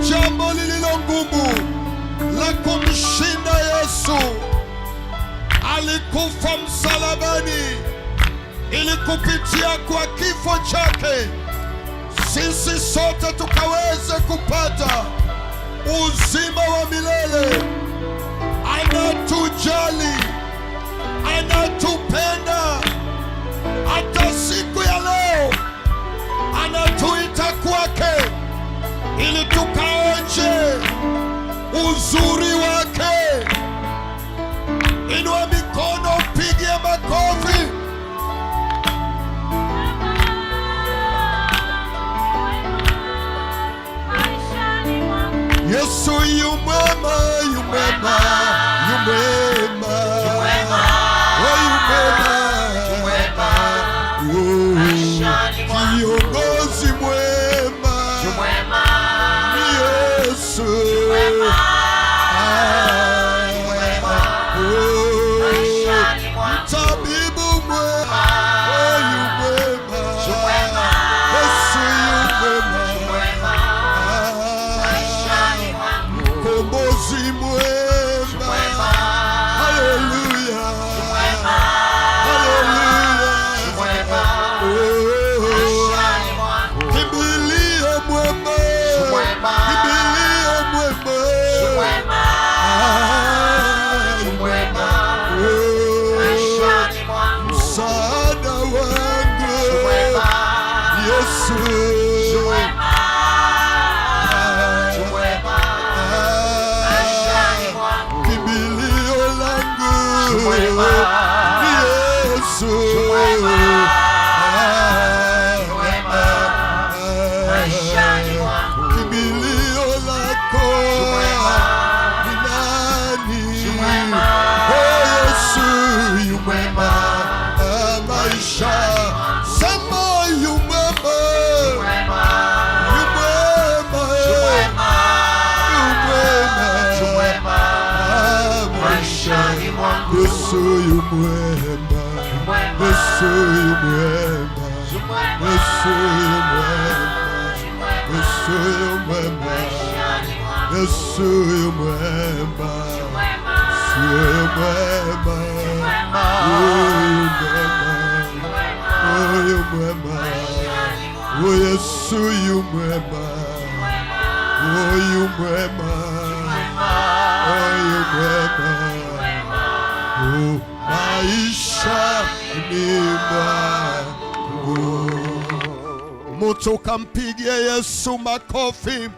jambo lililo ngumu la kumshinda Yesu. Alikufa msalabani ili kupitia kwa kifo chake sisi sote tukaweze kupata uzima wa milele. Anatujali, anatupenda. Hata siku ya leo anatuita kwake ili tukaonje uzuri wake. Inua mikono, pige makofi. Yesu yu mwema, yu mwema, yu mwema, kiongozi mwema ni Yesu. Tabibu mwema, yu mwema, Yesu yu mwema, mkombozi mwema, haleluya, kimbilio mwema, kimbilio mwema, msaada wangu Yesu, kimbilio langu ni Yesu, kimbilio lako ni nani? Yesu yu mwema, maisha sema yu mwema, yu mwema, maishani mwangu. Yesu yu mwema, Yesu yu mwema, Yesu yu mwema, Yesu yu mwema, Yesu yu mwema, Yesu yu mwema, yu mwema, Yesu yu mwema, yu mwema, yu mwema, maisha ni mwangu. Mtu kampigie Yesu makofi.